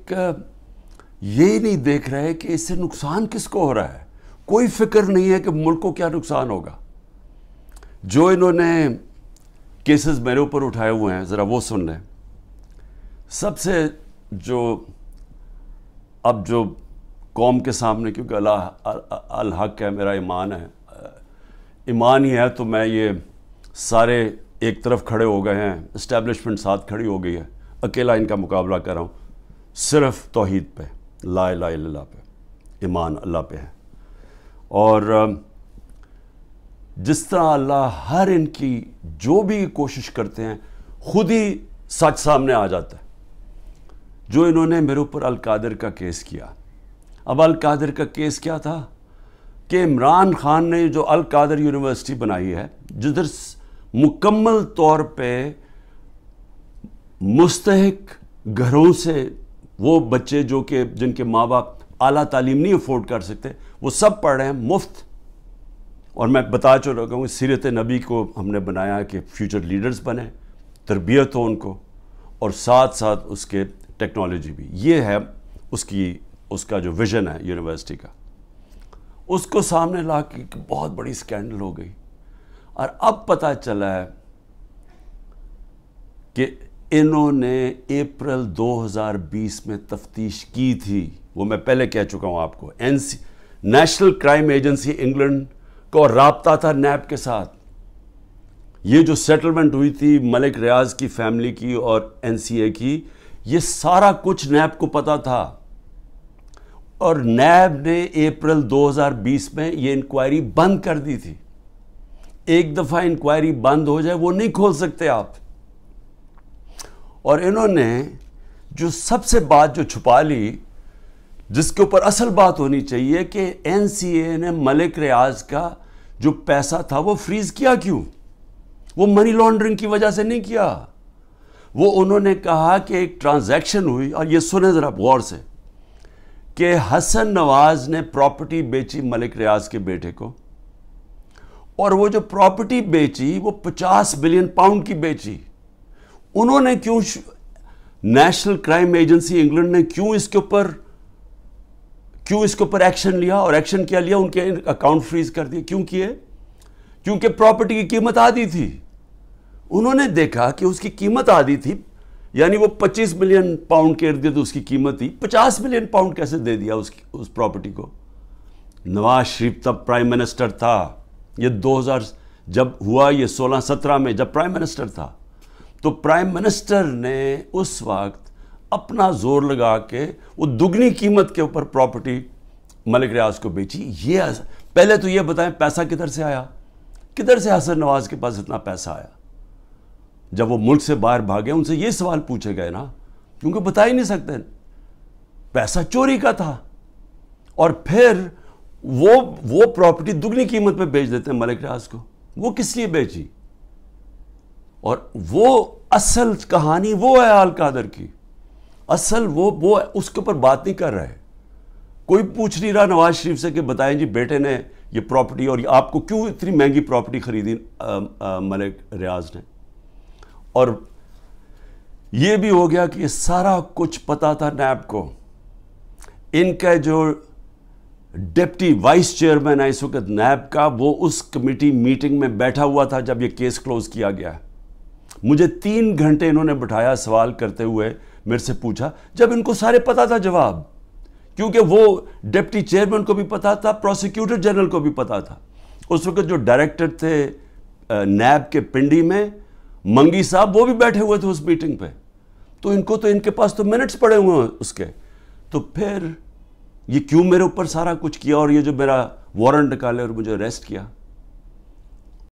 ایک یہ نہیں دیکھ رہے کہ اس سے نقصان کس کو ہو رہا ہے. کوئی فکر نہیں ہے کہ ملک کو کیا نقصان ہوگا. جو انہوں نے کیسز میرے اوپر اٹھائے ہوئے ہیں ذرا وہ سن لیں. سب سے جو قوم کے سامنے، کیونکہ اللہ الحق ہے، میرا ایمان ہے، ایمان ہی ہے، تو میں یہ سارے ایک طرف کھڑے ہو گئے ہیں، اسٹیبلشمنٹ ساتھ کھڑی ہو گئی ہے، اکیلا ان کا مقابلہ کر رہا ہوں. صرف توحید پہ، لا الہ الا اللہ پہ، ایمان اللہ پہ ہے. اور جس طرح اللہ ہر ان کی جو بھی کوشش کرتے ہیں خود ہی سچ سامنے آ جاتا ہے. جو انہوں نے میرے اوپر القادر کا کیس کیا، اب القادر کا کیس کیا تھا کہ عمران خان نے جو القادر یونیورسٹی بنائی ہے، جدھر مکمل طور پہ مستحق گھروں سے وہ بچے جو کہ جن کے ماں باپ اعلیٰ تعلیم نہیں افورڈ کر سکتے، وہ سب پڑھ رہے ہیں مفت. اور میں بتا چکا ہوں سیرت نبی کو ہم نے بنایا کہ فیوچر لیڈرز بنیں، تربیت ہو ان کو، اور ساتھ ساتھ اس کے ٹیکنالوجی بھی. یہ ہے اس کا جو ویژن ہے یونیورسٹی کا. اس کو سامنے لا کے بہت بڑی سکینڈل ہو گئی. اور اب پتہ چلا ہے کہ انہوں نے اپریل 2020 میں تفتیش کی تھی. وہ میں پہلے کہہ چکا ہوں آپ کو. نیشنل کرائم ایجنسی انگلینڈ کو رابطہ تھا نیب کے ساتھ. یہ جو سیٹلمنٹ ہوئی تھی ملک ریاض کی فیملی کی اور NCA کی، یہ سارا کچھ نیب کو پتا تھا. اور نیب نے اپریل 2020 میں یہ انکوائری بند کر دی تھی. ایک دفعہ انکوائری بند ہو جائے وہ نہیں کھول سکتے آپ. اور انہوں نے جو سب سے بات جو چھپا لی، جس کے اوپر اصل بات ہونی چاہیے، کہ NCA نے ملک ریاض کا جو پیسہ تھا وہ فریز کیا کیوں؟ وہ منی لانڈرنگ کی وجہ سے نہیں کیا. وہ انہوں نے کہا کہ ایک ٹرانزیکشن ہوئی، اور یہ سنیں ذرا غور سے، کہ حسن نواز نے پراپرٹی بیچی ملک ریاض کے بیٹے کو، اور وہ جو پراپرٹی بیچی وہ 50 بلین پاؤنڈ کی بیچی. انہوں نے کیوں، نیشنل کرائم ایجنسی انگلینڈ نے کیوں اس کے اوپر ایکشن لیا؟ اور ایکشن کیا لیا؟ ان کے اکاؤنٹ فریز کر دیے. کیوں کیے؟ کیونکہ پراپرٹی کی قیمت آدھی تھی. انہوں نے دیکھا کہ اس کی قیمت آدھی تھی، یعنی وہ 25 بلین پاؤنڈ کے ارد گرد اس کی قیمت تھی. 50 بلین پاؤنڈ کیسے دے دیا اس پراپرٹی کو؟ نواز شریف تب پرائم منسٹر تھا. یہ 2000 جب ہوا، یہ 16-17 میں جب پرائم منسٹر تھا، تو پرائم منسٹر نے اس وقت اپنا زور لگا کے وہ دگنی قیمت کے اوپر پراپرٹی ملک ریاض کو بیچی. یہ پہلے تو یہ بتائیں پیسہ کدھر سے آیا؟ کدھر سے حسن نواز کے پاس اتنا پیسہ آیا؟ جب وہ ملک سے باہر بھاگے ان سے یہ سوال پوچھے گئے نا، کیونکہ بتا ہی نہیں سکتے. پیسہ چوری کا تھا. اور پھر وہ پراپرٹی دگنی قیمت پہ بیچ دیتے ہیں ملک ریاض کو. وہ کس لیے بیچی؟ اور وہ اصل کہانی وہ ہے القادر کی. اصل وہ اس کے اوپر بات نہیں کر رہے. کوئی پوچھ نہیں رہا نواز شریف سے کہ بتائیں جی بیٹے نے یہ پراپرٹی، اور آپ کو کیوں اتنی مہنگی پراپرٹی خریدی ملک ریاض نے. اور یہ بھی ہو گیا کہ یہ سارا کچھ پتا تھا نیب کو. ان کا جو ڈپٹی وائس چیئرمین ہے اس وقت نیب کا، وہ اس کمیٹی میٹنگ میں بیٹھا ہوا تھا جب یہ کیس کلوز کیا گیا. مجھے 3 گھنٹے انہوں نے بٹھایا سوال کرتے ہوئے، میرے سے پوچھا، جب ان کو سارے پتا تھا جواب. کیونکہ وہ ڈپٹی چیئرمین کو بھی پتا تھا، پروسیکیوٹر جنرل کو بھی پتا تھا. اس وقت جو ڈائریکٹر تھے نیب کے پنڈی میں، منگی صاحب، وہ بھی بیٹھے ہوئے تھے اس میٹنگ پہ. تو ان کے پاس تو منٹس پڑے ہوئے ہیں اس کے. تو پھر یہ کیوں میرے اوپر سارا کچھ کیا، اور یہ جو میرا وارنٹ نکالے اور مجھے اریسٹ کیا.